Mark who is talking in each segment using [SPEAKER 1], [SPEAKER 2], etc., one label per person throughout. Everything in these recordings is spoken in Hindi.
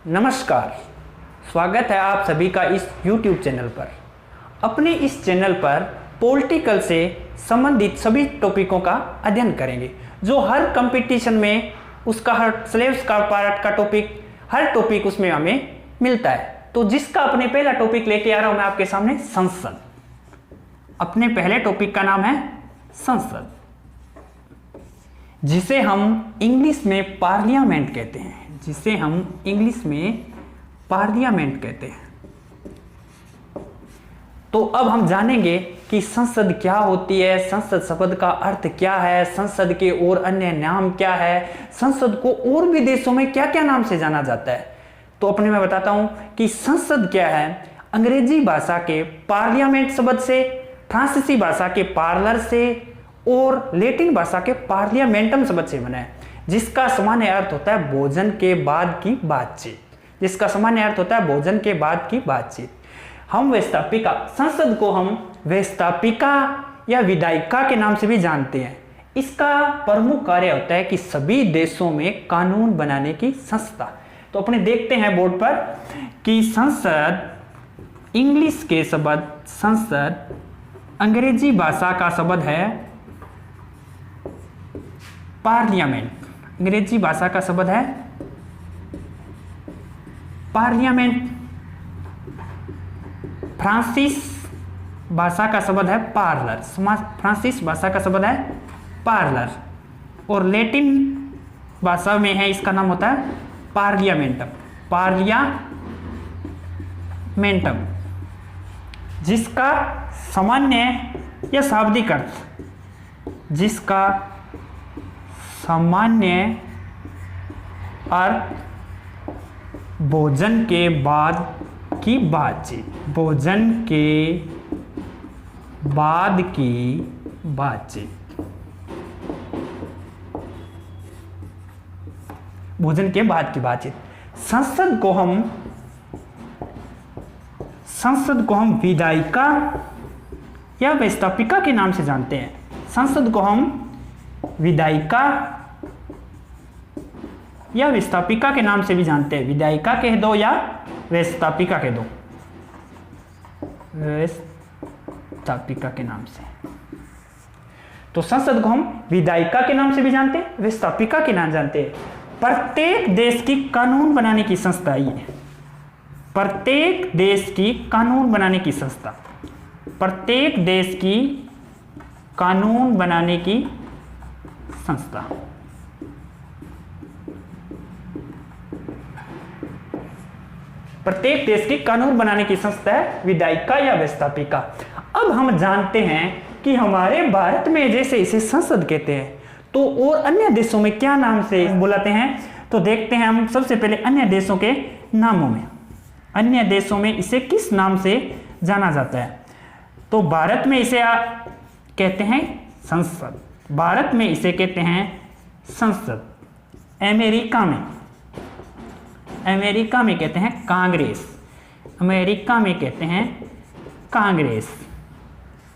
[SPEAKER 1] नमस्कार, स्वागत है आप सभी का इस YouTube चैनल पर। अपने इस चैनल पर पॉलिटिकल से संबंधित सभी टॉपिकों का अध्ययन करेंगे, जो हर कंपटीशन में उसका हर सिलेबस का पार्ट का टॉपिक, हर टॉपिक उसमें हमें मिलता है। तो जिसका अपने पहला टॉपिक लेके आ रहा हूं मैं आपके सामने, संसद। अपने पहले टॉपिक का नाम है संसद, जिसे हम इंग्लिश में पार्लियामेंट कहते हैं। जिसे हम इंग्लिश में पार्लियामेंट कहते हैं। तो अब हम जानेंगे कि संसद क्या होती है, संसद शब्द का अर्थ क्या है, संसद के और अन्य नाम क्या है, संसद को और भी देशों में क्या क्या नाम से जाना जाता है। तो अपने मैं बताता हूं कि संसद क्या है। अंग्रेजी भाषा के पार्लियामेंट शब्द से, फ्रांसीसी भाषा के पार्लर से और लैटिन भाषा के पार्लियामेंटम शब्द से बना है, जिसका सामान्य अर्थ होता है भोजन के बाद की बातचीत। जिसका सामान्य अर्थ होता है भोजन के बाद की बातचीत। हम व्यवस्थापिका, संसद को हम व्यवस्थापिका या विधायिका के नाम से भी जानते हैं। इसका प्रमुख कार्य होता है कि सभी देशों में कानून बनाने की संस्था। तो अपने देखते हैं बोर्ड पर कि संसद, इंग्लिश के शब्द संसद, अंग्रेजी भाषा का शब्द है पार्लियामेंट। अंग्रेजी भाषा का शब्द है पार्लियामेंट। फ्रांसीस भाषा का शब्द है पार्लर। फ्रांसीस भाषा का शब्द है पार्लर। और लैटिन भाषा में है, इसका नाम होता है पार्लियामेंटम। पार्लियामेंटम, जिसका सामान्य या शाब्दिक अर्थ, जिसका सामान्य अर्थ भोजन के बाद की बातचीत। भोजन के बाद की बातचीत। भोजन के बाद की बातचीत। संसद को हम विधायिका या व्यवस्थापिका के नाम से जानते हैं। संसद को हम विधायिका या व्यवस्थापिका के नाम से भी जानते हैं। विधायिका कह दो या व्यवस्थापिका कह दो, व्यवस्थापिका के नाम से। तो संसद को हम विधायिका के नाम से भी जानते हैं, व्यवस्थापिका के नाम जानते हैं। प्रत्येक देश की कानून बनाने की संस्था ये, प्रत्येक देश की कानून बनाने की संस्था, प्रत्येक देश की कानून बनाने की संस्था। प्रत्येक देश की कानून बनाने की संस्था है विधायिका या व्यवस्थापिका। अब हम जानते हैं कि हमारे भारत में जैसे इसे संसद कहते हैं, तो और अन्य देशों में क्या नाम से बुलाते हैं। तो देखते हैं हम सबसे पहले अन्य देशों के नामों में। अन्य देशों में इसे किस नाम से जाना जाता है। तो भारत में इसे कहते हैं संसद। भारत में इसे कहते हैं संसद। अमेरिका में कहते हैं कांग्रेस। अमेरिका में कहते हैं कांग्रेस।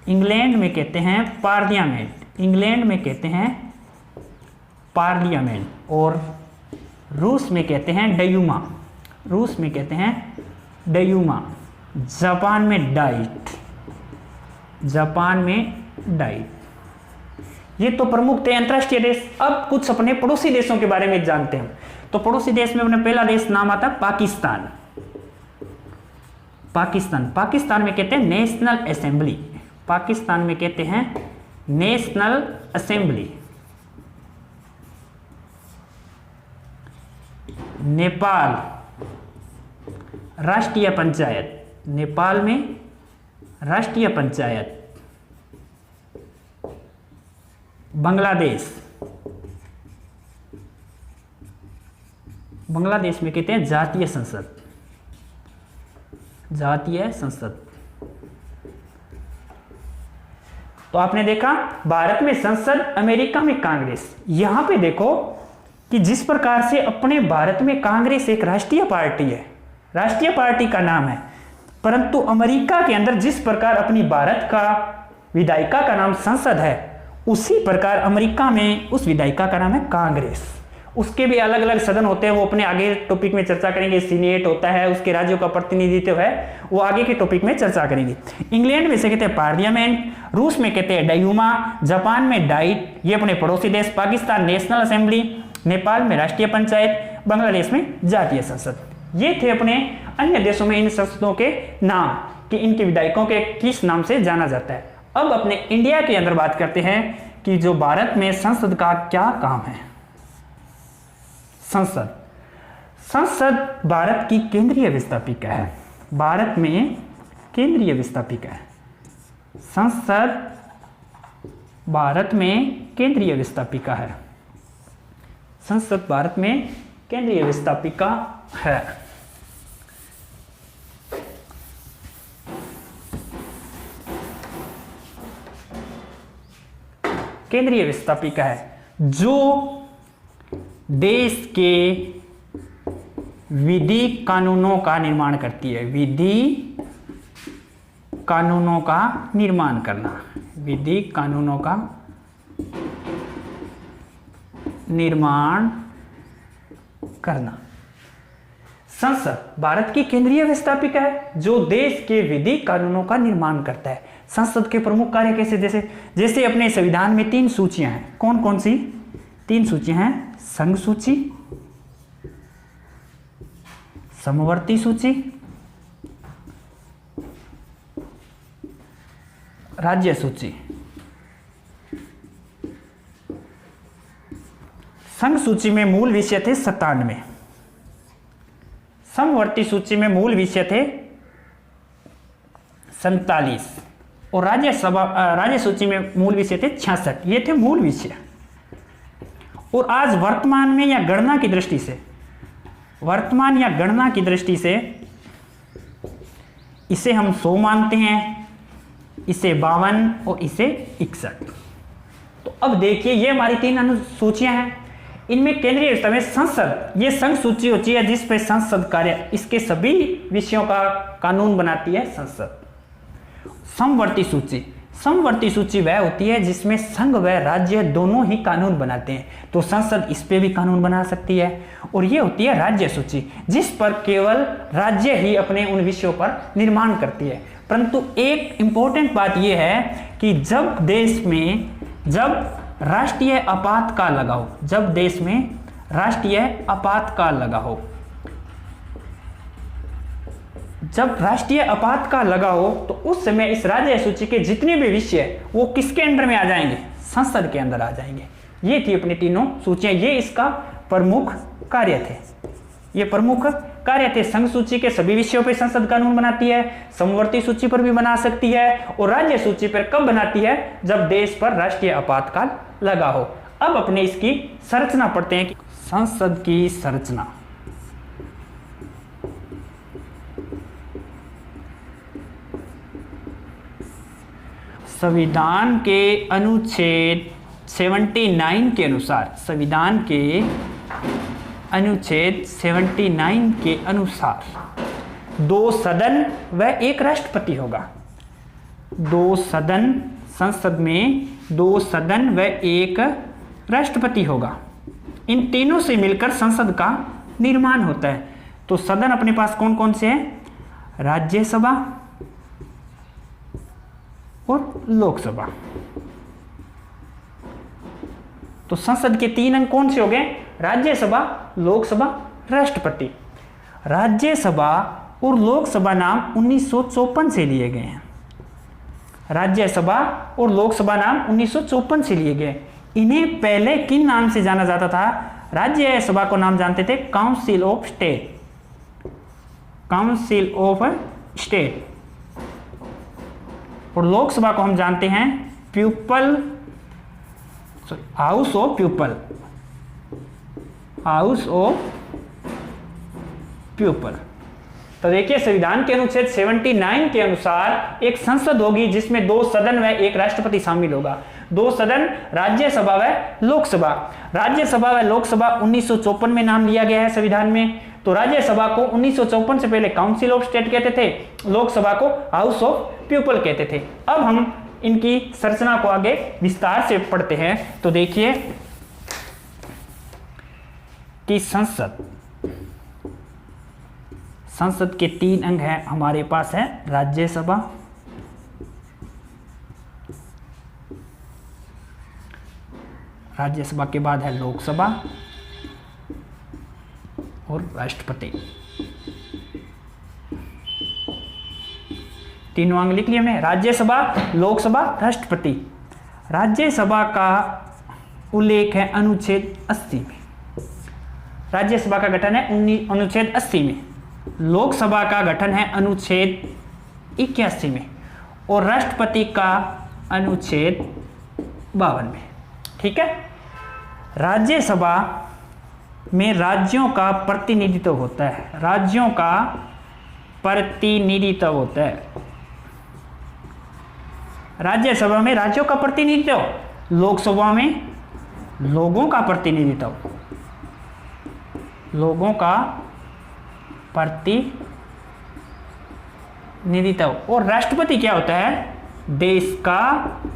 [SPEAKER 1] इंग्लैंड में कहते हैं पार्लियामेंट। इंग्लैंड में कहते हैं पार्लियामेंट। और रूस में कहते हैं डयूमा। रूस में कहते हैं डयूमा। जापान में डाइट। जापान में डाइट। ये तो प्रमुख थे अंतरराष्ट्रीय देश। अब कुछ अपने पड़ोसी देशों के बारे में जानते हैं। तो पड़ोसी देश में अपना पहला देश नाम आता है पाकिस्तान। पाकिस्तान में कहते हैं नेशनल असेंबली। पाकिस्तान में कहते हैं नेशनल असेंबली। नेपाल, राष्ट्रीय पंचायत। नेपाल में राष्ट्रीय पंचायत। बांग्लादेश में कहते हैं जातीय संसद। जातीय संसद। तो आपने देखा भारत में संसद, अमेरिका में कांग्रेस। यहां पे देखो कि जिस प्रकार से अपने भारत में कांग्रेस एक राष्ट्रीय पार्टी है, राष्ट्रीय पार्टी का नाम है, परंतु अमेरिका के अंदर जिस प्रकार अपनी भारत का विधायिका का नाम संसद है, उसी प्रकार अमेरिका में उस विधायिका का नाम है कांग्रेस। उसके भी अलग अलग सदन होते हैं, वो अपने आगे टॉपिक में चर्चा करेंगे। सीनेट होता है, उसके राज्यों का प्रतिनिधित्व है, वो आगे के टॉपिक में चर्चा करेंगे। इंग्लैंड में से कहते हैं पार्लियामेंट, रूस में कहते हैं डायूमा, जापान में डाइट, ये अपने पड़ोसी देश, पाकिस्तान नेशनल असेंबली, नेपाल में राष्ट्रीय पंचायत, बांग्लादेश में जातीय संसद। ये थे अपने अन्य देशों में इन संसदों के नाम कि इनके विधायकों के किस नाम से जाना जाता है। अब अपने इंडिया के अंदर बात करते हैं कि जो भारत में संसद का क्या काम है। संसद भारत की केंद्रीय व्यवस्थापिका है। भारत में केंद्रीय व्यवस्थापिका है। संसद भारत में केंद्रीय व्यवस्थापिका है। संसद भारत में केंद्रीय व्यवस्थापिका है। केंद्रीय व्यवस्थापिका है जो देश के विधि कानूनों का निर्माण करती है। विधि कानूनों का निर्माण करना, विधि कानूनों का निर्माण करना। संसद भारत की केंद्रीय व्यवस्थापिका है जो देश के विधि कानूनों का निर्माण करता है। संसद के प्रमुख कार्य कैसे, जैसे अपने संविधान में 3 सूचियां हैं। कौन कौन सी 3 सूचियां हैं? संघ सूची, समवर्ती सूची, राज्य सूची। संघ सूची में मूल विषय थे 97, समवर्ती सूची में मूल विषय थे 47 और राज्य सूची में मूल विषय थे 66। ये थे मूल विषय। और आज वर्तमान में या गणना की दृष्टि से, वर्तमान या गणना की दृष्टि से इसे हम 100 मानते हैं, इसे 52 और इसे 61। तो अब देखिए ये हमारी 3 अनुसूचियां हैं। इनमें केंद्रीय व्यवस्था में संसद, ये संघ सूची होती है जिस पे संसद कार्य, इसके सभी विषयों का कानून बनाती है संसद। समवर्ती सूची, समवर्ती सूची वह होती है जिसमें संघ व राज्य दोनों ही कानून बनाते हैं, तो संसद इस पे भी कानून बना सकती है। और ये होती है राज्य सूची जिस पर केवल राज्य ही अपने उन विषयों पर निर्माण करती है। परंतु एक इंपॉर्टेंट बात यह है कि जब देश में राष्ट्रीय आपातकाल लगा हो, जब देश में राष्ट्रीय आपातकाल लगा हो, जब राष्ट्रीय आपातकाल लगा हो तो उस समय इस राज्य सूची के जितने भी विषय वो किसके अंडर में आ जाएंगे? संसद के अंदर आ जाएंगे। ये थी अपनी तीनों सूचियां, ये इसका प्रमुख कार्य थे। ये प्रमुख कार्य थे। संघ सूची के सभी विषयों पर संसद कानून बनाती है, समवर्ती सूची पर भी बना सकती है, और राज्य सूची पर कब बनाती है? जब देश पर राष्ट्रीय आपातकाल लगा हो। अब अपने इसकी संरचना पढ़ते हैं कि संसद की संरचना। संविधान के अनुच्छेद 79 के अनुसार, संविधान के अनुच्छेद 79 के अनुसार 2 सदन व 1 राष्ट्रपति होगा। 2 सदन, संसद में 2 सदन व 1 राष्ट्रपति होगा। इन तीनों से मिलकर संसद का निर्माण होता है। तो सदन अपने पास कौन कौन से हैं? राज्यसभा और लोकसभा। तो संसद के 3 अंग कौन से हो गए? राज्यसभा, लोकसभा, राष्ट्रपति। राज्यसभा और लोकसभा नाम 1954 से लिए गए हैं। राज्यसभा और लोकसभा नाम 1954 से लिए गए। इन्हें पहले किन नाम से जाना जाता था? राज्यसभा को नाम जानते थे council of state, council of state, और लोकसभा को हम जानते हैं house of people, house of people. तो देखिए संविधान के अनुच्छेद 79 के अनुसार एक संसद होगी जिसमें 2 सदन व 1 राष्ट्रपति शामिल होगा। 2 सदन राज्यसभा व लोकसभा। राज्यसभा व लोकसभा 1954 में नाम लिया गया है संविधान में। तो राज्यसभा को 1954 से पहले काउंसिल ऑफ स्टेट कहते थे, लोकसभा को हाउस ऑफ पीपल कहते थे। अब हम इनकी संरचना को आगे विस्तार से पढ़ते हैं। तो देखिए कि संसद के 3 अंग हैं हमारे पास है राज्यसभा, राज्यसभा के बाद है लोकसभा और राष्ट्रपति। तीनों अंग लिख लिए हमने, राज्यसभा, लोकसभा, राष्ट्रपति। राज्यसभा का उल्लेख है अनुच्छेद 80 में, राज्यसभा का गठन है अनुच्छेद 80 में, लोकसभा का गठन है अनुच्छेद 81 में और राष्ट्रपति का अनुच्छेद 52 में। ठीक है। राज्यसभा में राज्यों का प्रतिनिधित्व होता है, राज्यों का प्रतिनिधित्व होता है। राज्यसभा में राज्यों का प्रतिनिधित्व, लोकसभा में लोगों का प्रतिनिधित्व, लोगों का प्रतिनिधित्व। और राष्ट्रपति क्या होता है? देश का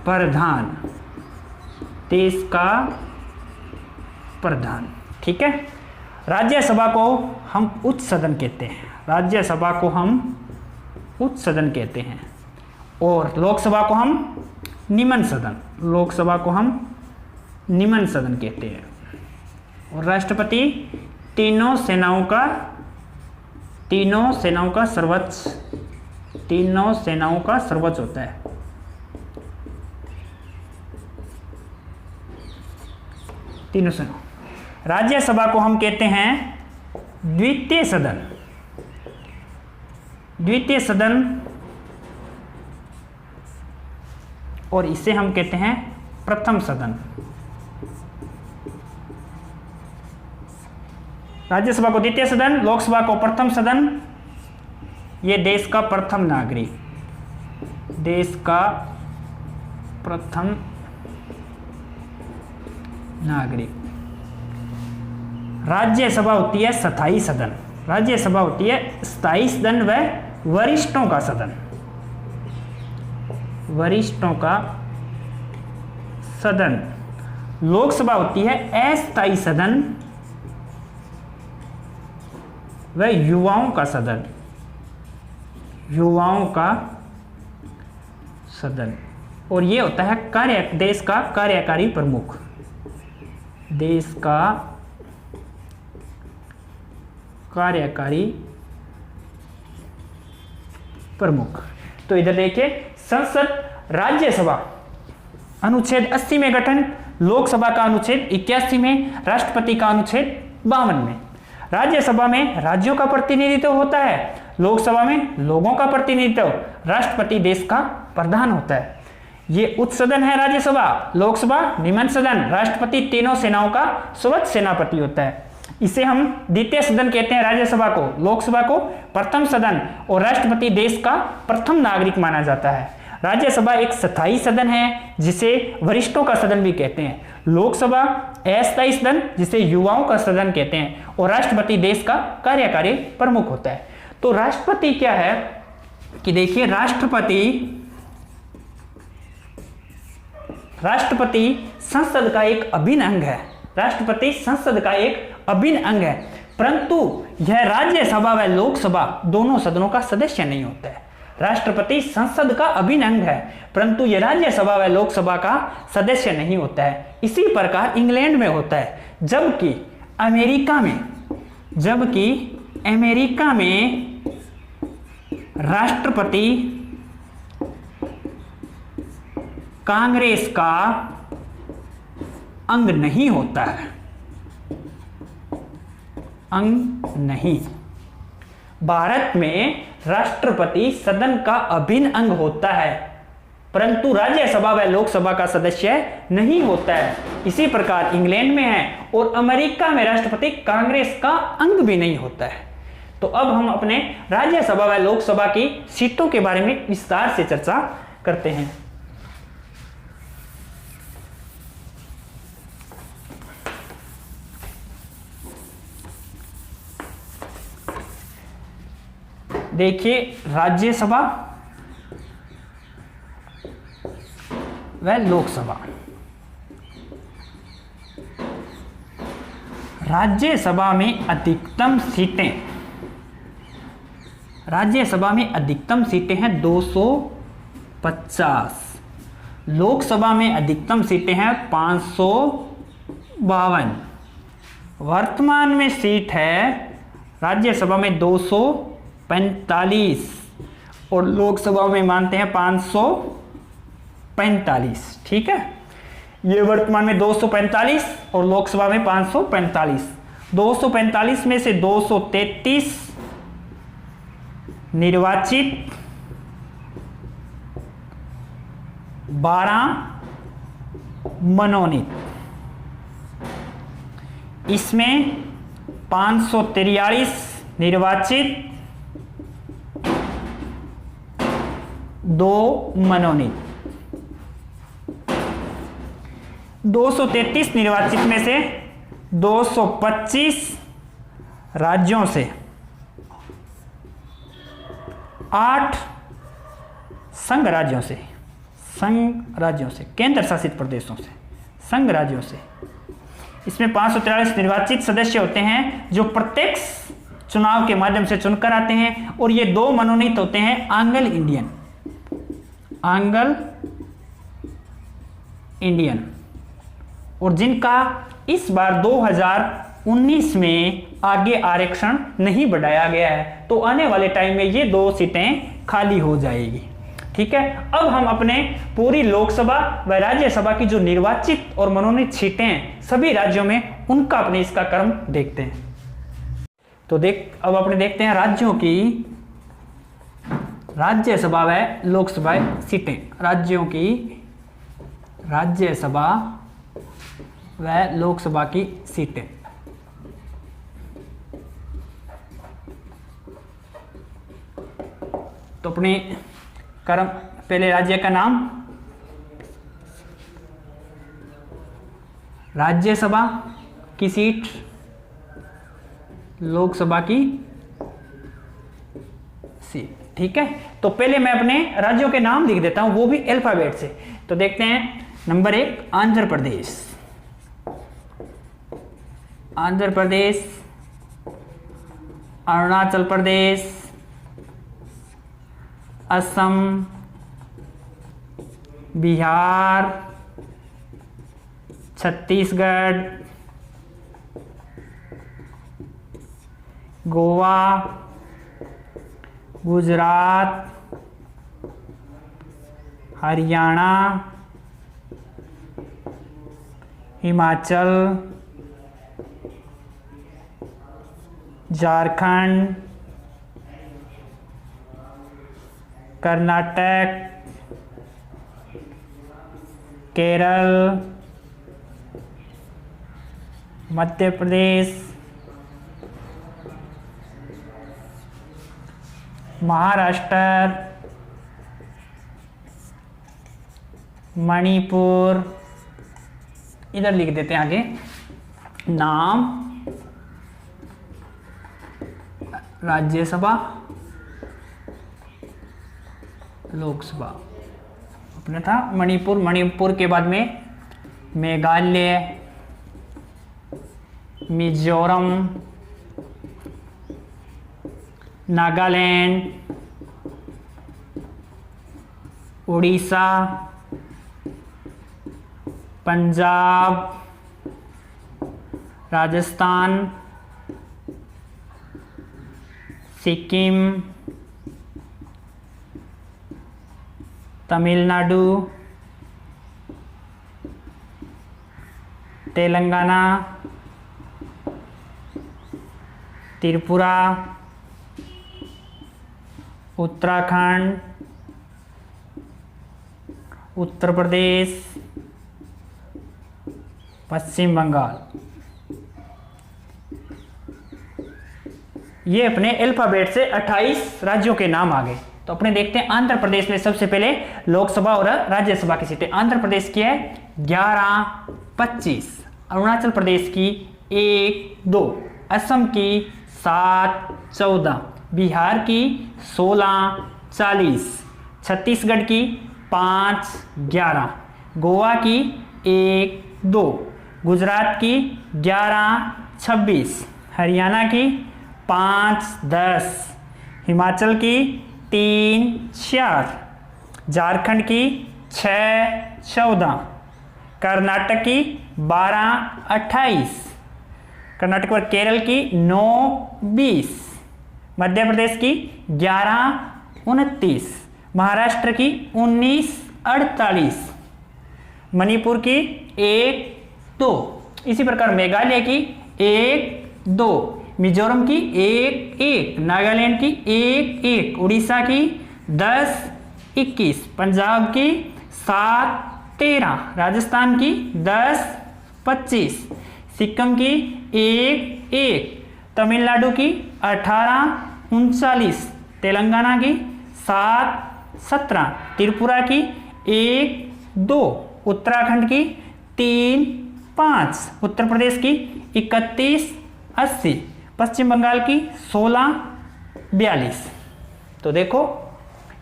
[SPEAKER 1] प्रधान, देश का प्रधान। ठीक है। राज्यसभा को हम उच्च सदन कहते हैं, राज्यसभा को हम उच्च सदन कहते हैं और लोकसभा को हम निम्न सदन, लोकसभा को हम निम्न सदन कहते हैं। और राष्ट्रपति तीनों सेनाओं का सर्वोच्च होता है। तीनों सेनाओं। राज्यसभा को हम कहते हैं द्वितीय सदन, द्वितीय सदन, और इसे हम कहते हैं प्रथम सदन। राज्यसभा को द्वितीय सदन, लोकसभा को प्रथम सदन। ये देश का प्रथम नागरिक, देश का प्रथम नागरिक। राज्यसभा होती है स्थायी सदन, राज्यसभा होती है स्थायी सदन व वरिष्ठों का सदन, वरिष्ठों का सदन। लोकसभा होती है अस्थायी सदन व युवाओं का सदन, युवाओं का सदन। और ये होता है देश का कार्यकारी प्रमुख, देश का कार्यकारी प्रमुख। तो इधर देखिए, संसद, राज्यसभा अनुच्छेद 80 में गठन, लोकसभा का अनुच्छेद 81 में, राष्ट्रपति का अनुच्छेद 52 में। राज्यसभा में राज्यों का प्रतिनिधित्व होता है, लोकसभा में लोगों का प्रतिनिधित्व, राष्ट्रपति देश का प्रधान होता है। ये उच्च सदन है राज्यसभा, लोकसभा निम्न सदन, राष्ट्रपति तीनों सेनाओं का सर्वोच्च सेनापति होता है। इसे हम द्वितीय सदन कहते हैं राज्यसभा को, लोकसभा को प्रथम सदन और राष्ट्रपति देश का प्रथम नागरिक माना जाता है। राज्यसभा एक स्थायी सदन है जिसे वरिष्ठों का सदन भी कहते हैं, लोकसभा अस्थायी सदन जिसे युवाओं का सदन कहते हैं और राष्ट्रपति देश का कार्यकारी प्रमुख होता है। तो राष्ट्रपति क्या है कि देखिए, राष्ट्रपति संसद का एक अभिन्न अंग है, राष्ट्रपति संसद का एक अभिन्न अंग है, परंतु यह राज्यसभा व लोकसभा दोनों सदनों का सदस्य नहीं होता है। राष्ट्रपति संसद का अभिन्न अंग है परंतु यह राज्यसभा व लोकसभा का सदस्य नहीं होता है। इसी प्रकार इंग्लैंड में होता है, जबकि अमेरिका में राष्ट्रपति कांग्रेस का अंग नहीं होता है, अंग नहीं। भारत में राष्ट्रपति सदन का अभिन्न अंग होता है परंतु राज्यसभा व लोकसभा का सदस्य नहीं होता है। इसी प्रकार इंग्लैंड में है और अमेरिका में राष्ट्रपति कांग्रेस का अंग भी नहीं होता है। तो अब हम अपने राज्यसभा व लोकसभा की सीटों के बारे में विस्तार से चर्चा करते हैं। देखिए, राज्यसभा व लोकसभा, राज्यसभा में अधिकतम सीटें, राज्यसभा में अधिकतम सीटें हैं 250, लोकसभा में अधिकतम सीटें हैं 552। वर्तमान में सीट है राज्यसभा में 245 और लोकसभा में मानते हैं 545। ठीक है, ये वर्तमान में 245 और लोकसभा में 545। 245 में से 233 निर्वाचित, 12 मनोनीत। इसमें 543 निर्वाचित, 2 मनोनीत। 233 निर्वाचित में से 225 राज्यों से, 8 संघ राज्यों से, केंद्र शासित प्रदेशों से, संघ राज्यों से। इसमें 543 निर्वाचित सदस्य होते हैं जो प्रत्यक्ष चुनाव के माध्यम से चुनकर आते हैं, और ये 2 मनोनीत होते हैं आंग्ल इंडियन, और जिनका इस बार 2019 में आगे आरक्षण नहीं बढ़ाया गया है, तो आने वाले टाइम में ये 2 सीटें खाली हो जाएगी। ठीक है, अब हम अपने पूरी लोकसभा व राज्यसभा की जो निर्वाचित और मनोनीत सीटें हैं सभी राज्यों में, उनका अपने इसका क्रम देखते हैं। तो अब अपने देखते हैं राज्यों की राज्यसभा व लोकसभा सीटें, राज्यों की राज्यसभा व लोकसभा की सीटें। तो अपने क्रम, पहले राज्य का नाम, राज्यसभा की सीट, लोकसभा की सीट। ठीक है, तो पहले मैं अपने राज्यों के नाम लिख देता हूं, वो भी अल्फाबेट से। तो देखते हैं, नंबर 1 आंध्र प्रदेश, आंध्र प्रदेश, अरुणाचल प्रदेश, असम, बिहार, छत्तीसगढ़, गोवा, गुजरात, हरियाणा, हिमाचल, झारखंड, कर्नाटक, केरल, मध्य प्रदेश, महाराष्ट्र, मणिपुर। इधर लिख देते हैं आगे नाम, राज्यसभा, लोकसभा अपना था मणिपुर। मणिपुर के बाद में मेघालय, मिजोरम, नागालैंड, उड़ीसा, पंजाब, राजस्थान, सिक्किम, तमिलनाडु, तेलंगाना, त्रिपुरा, उत्तराखंड, उत्तर प्रदेश, पश्चिम बंगाल। ये अपने अल्फाबेट से 28 राज्यों के नाम आ गए। तो अपने देखते हैं आंध्र प्रदेश में सबसे पहले लोकसभा और राज्यसभा की सीटें। आंध्र प्रदेश की है 11-25, अरुणाचल प्रदेश की 1-2, असम की 7-14, बिहार की 16-40, छत्तीसगढ़ की 5-11, गोवा की 1-2, गुजरात की 26, हरियाणा की 5 10, हिमाचल की 3 4, झारखंड की 6 14, कर्नाटक की 12 28, कर्नाटक पर केरल की 9 20, मध्य प्रदेश की 11 29, महाराष्ट्र की 19 48, मणिपुर की 1 2, इसी प्रकार मेघालय की 1 2, मिजोरम की 1 1, नागालैंड की 1 1, उड़ीसा की 10 21, पंजाब की 7 13, राजस्थान की 10 25, सिक्किम की 1 1, तमिलनाडु की 18 39, तेलंगाना की 7 17, त्रिपुरा की 1 2, उत्तराखंड की 3 5, उत्तर प्रदेश की 31 80, पश्चिम बंगाल की 16 42। तो देखो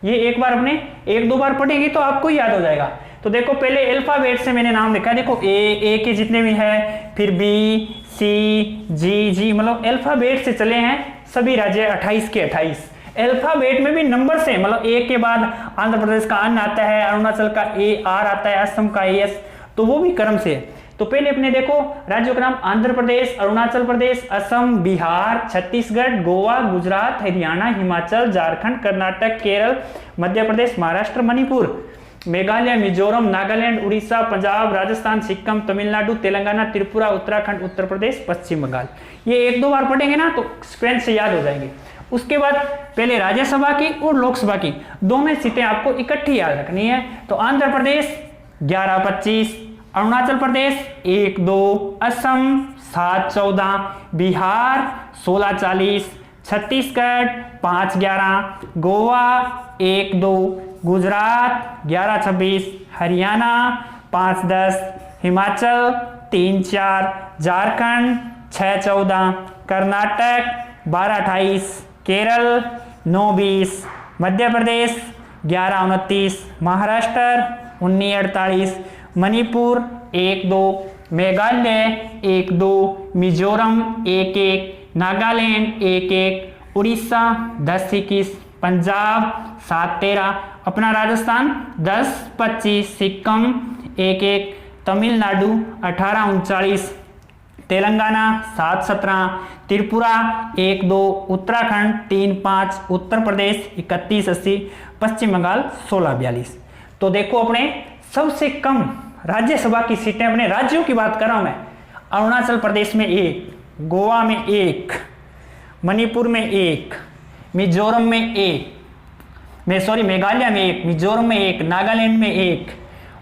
[SPEAKER 1] ये एक बार अपने 1 2 बार पढ़ेंगे तो आपको याद हो जाएगा। तो देखो पहले अल्फाबेट से मैंने नाम लिखा है, देखो ए के जितने भी है, फिर बी सी जी मतलब अल्फाबेट से चले हैं सभी राज्य 28 के 28। अल्फाबेट में भी नंबर से, मतलब ए के बाद आंध्र प्रदेश का अन आता है, अरुणाचल का ए आर आता है, असम का एस, तो वो भी क्रम से। तो पहले अपने देखो राज्यों का नाम आंध्र प्रदेश, अरुणाचल प्रदेश, असम, बिहार, छत्तीसगढ़, गोवा, गुजरात, हरियाणा, हिमाचल, झारखंड, कर्नाटक, केरल, मध्य प्रदेश, महाराष्ट्र, मणिपुर, मेघालय, मिजोरम, नागालैंड, उड़ीसा, पंजाब, राजस्थान, सिक्किम, तमिलनाडु, तेलंगाना, त्रिपुरा, उत्तराखंड, उत्तर प्रदेश, पश्चिम बंगाल। ये 1 2 बार पढ़ेंगे ना तो सीक्वेंस से याद हो जाएंगे। उसके बाद पहले राज्यसभा की और लोकसभा की दोनों सीटें आपको इकट्ठी याद रखनी है। तो आंध्र प्रदेश 11 25, अरुणाचल प्रदेश 1 2, असम 7 14, बिहार 16 40, छत्तीसगढ़ 5 11, गोवा 1 2, गुजरात 11 26, हरियाणा 5 10, हिमाचल 3 4, झारखंड 6 14, कर्नाटक 12 28, केरल 9 20, मध्य प्रदेश 11 29, महाराष्ट्र 19 48, मणिपुर 1 2, मेघालय 1 2, मिजोरम 1 1, नागालैंड 1 1, उड़ीसा 10 21, पंजाब 7 13, अपना राजस्थान 10 25, सिक्किम 1 1, तमिलनाडु 18 39, तेलंगाना 7 17, त्रिपुरा 1 2, उत्तराखंड 3 5, उत्तर प्रदेश 31 80, पश्चिम बंगाल 16 42। तो देखो अपने सबसे कम राज्यसभा की सीटें, अपने राज्यों की बात कर रहा हूं मैं, अरुणाचल प्रदेश में 1, गोवा में 1, मणिपुर में 1, मिजोरम में 1, मेघालय में 1, मिजोरम में 1, नागालैंड में 1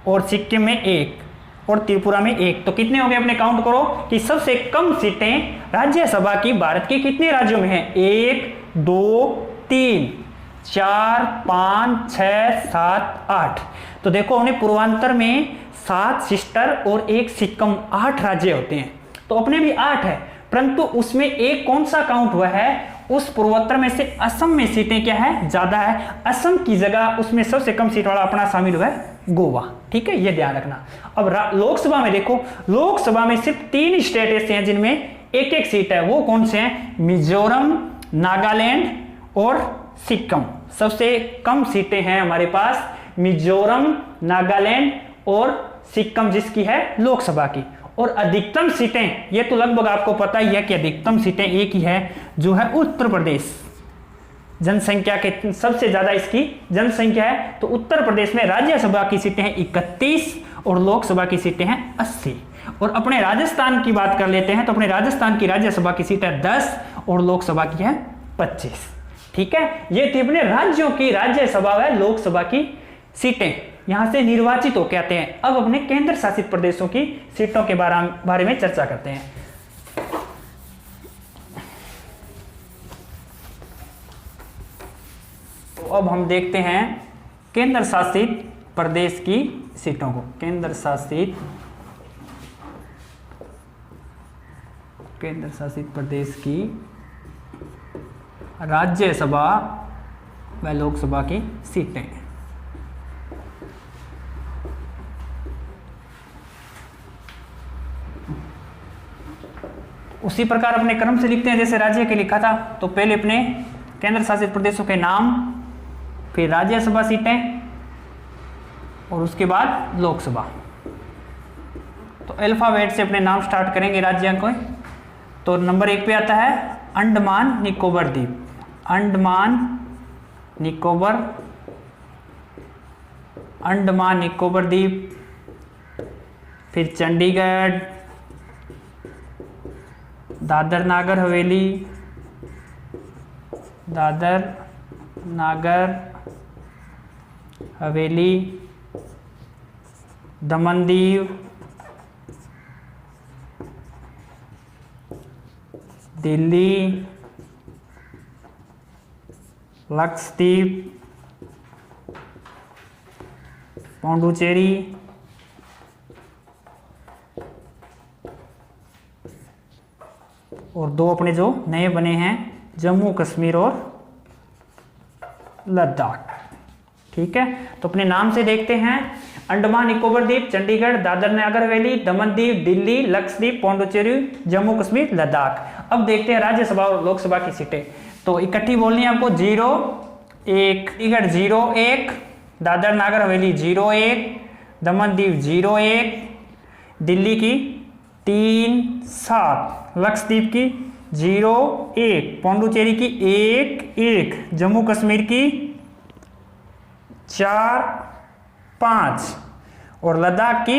[SPEAKER 1] और सिक्किम में 1 और त्रिपुरा में 1। तो कितने हो गए अपने काउंट करो कि सबसे कम सीटें राज्यसभा की भारत के कितने राज्यों में है? 1 2 3 4 5 6 7 8। तो देखो हमने पूर्वांतर में 7 सिस्टर और 1 सिक्किम 8 राज्य होते हैं, तो अपने भी 8 है, परंतु उसमें एक कौन सा काउंट हुआ है? उस पूर्वोत्तर में से असम में सीटें क्या है? ज्यादा है। असम की जगह उसमें सबसे कम सीट वाला अपना शामिल हुआ है गोवा। ठीक है, ये ध्यान रखना। अब लोकसभा में देखो, लोकसभा में सिर्फ 3 स्टेट ऐसे हैं जिनमें एक एक सीट है। वो कौन से हैं? मिजोरम, नागालैंड और सिक्किम। सबसे कम सीटें हैं हमारे पास मिजोरम, नागालैंड और सिक्किम, जिसकी है लोकसभा की। और अधिकतम सीटें, ये तो लगभग आपको पता ही है कि अधिकतम सीटें एक ही है, जो है उत्तर प्रदेश। जनसंख्या के सबसे ज्यादा इसकी जनसंख्या है, तो उत्तर प्रदेश में राज्यसभा की सीटें हैं 31 और लोकसभा की सीटें हैं 80। और अपने राजस्थान की बात कर लेते हैं, तो अपने राजस्थान की राज्यसभा की सीट है 10 और लोकसभा की है 25। ठीक है, ये थी अपने राज्यों की राज्यसभा व लोकसभा की सीटें, यहां से निर्वाचित होकर आते हैं। अब अपने केंद्र शासित प्रदेशों की सीटों के बारे में चर्चा करते हैं। तो अब हम देखते हैं केंद्र शासित प्रदेश की सीटों को। केंद्र शासित प्रदेश की राज्यसभा व लोकसभा की सीटें। उसी प्रकार अपने क्रम से लिखते हैं जैसे राज्य के लिखा था। तो पहले अपने केंद्र शासित प्रदेशों के नाम, फिर राज्यसभा सीटें और उसके बाद लोकसभा। तो अल्फाबेट से अपने नाम स्टार्ट करेंगे राज्यों को। तो नंबर 1 पे आता है अंडमान निकोबार द्वीप, अंडमान निकोबार द्वीप। फिर चंडीगढ़, दादर नागर हवेली, दमन दीव, दिल्ली, लक्षद्वीप, पौंडुचेरी, और 2 अपने जो नए बने हैं जम्मू कश्मीर और लद्दाख। ठीक है, तो अपने नाम से देखते हैं अंडमान निकोबार द्वीप, चंडीगढ़, दादर नगर हवेली, दमन दीव, दिल्ली, लक्षद्वीप, पौंडुचेरी, जम्मू कश्मीर, लद्दाख। अब देखते हैं राज्यसभा और लोकसभा की सीटें। तो इकट्ठी बोलनी है आपको 0-1, चंडीगढ़ 0-1, दादर नगर हवेली 0-1, दमन दीव 0-1, दिल्ली की 3-7, लक्षद्वीप की 0-1, पौंडुचेरी की 1-1, जम्मू कश्मीर की 4-5 और लद्दाख की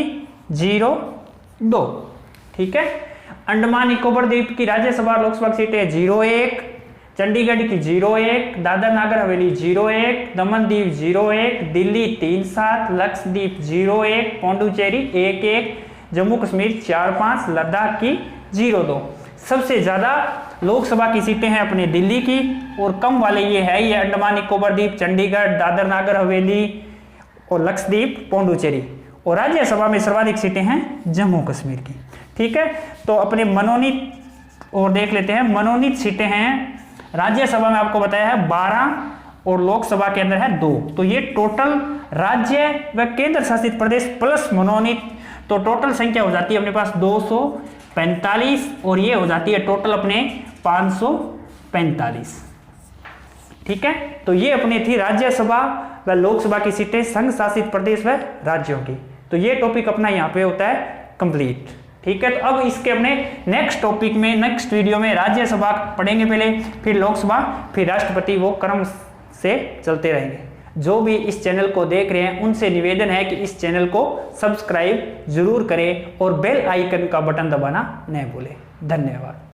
[SPEAKER 1] 0-2। ठीक है, अंडमान निकोबार द्वीप की राज्यसभा लोकसभा की सीटें 0-1, चंडीगढ़ की 0-1, दादर नगर हवेली 0-1, दमन दीव 0-1, दिल्ली 3-7, लक्षद्वीप 0-1, पौंडुचेरी 1-1, जम्मू कश्मीर 4-5, लद्दाख की 0-2। सबसे ज़्यादा लोकसभा की सीटें हैं अपने दिल्ली की, और कम वाले ये अंडमान निकोबार द्वीप, चंडीगढ़, दादर नगर हवेली और लक्षद्वीप, पौंडुचेरी। और राज्यसभा में सर्वाधिक सीटें हैं जम्मू कश्मीर की। ठीक है, तो अपने मनोनीत और देख लेते हैं। मनोनीत सीटें हैं राज्यसभा में आपको बताया है 12 और लोकसभा के अंदर है 2। तो ये टोटल राज्य व केंद्र शासित प्रदेश प्लस मनोनीत, तो टोटल संख्या हो जाती है अपने पास 245 और ये हो जाती है टोटल अपने 545। ठीक है, तो ये अपनी थी राज्यसभा व लोकसभा की सीटें संघ शासित प्रदेश व राज्यों की। तो ये टॉपिक अपना यहाँ पे होता है कंप्लीट। ठीक है, तो अब इसके अपने नेक्स्ट टॉपिक में, नेक्स्ट वीडियो में राज्यसभा पढ़ेंगे पहले, फिर लोकसभा, फिर राष्ट्रपति, वो क्रम से चलते रहेंगे। जो भी इस चैनल को देख रहे हैं उनसे निवेदन है कि इस चैनल को सब्सक्राइब जरूर करें और बेल आइकन का बटन दबाना न भूलें। धन्यवाद।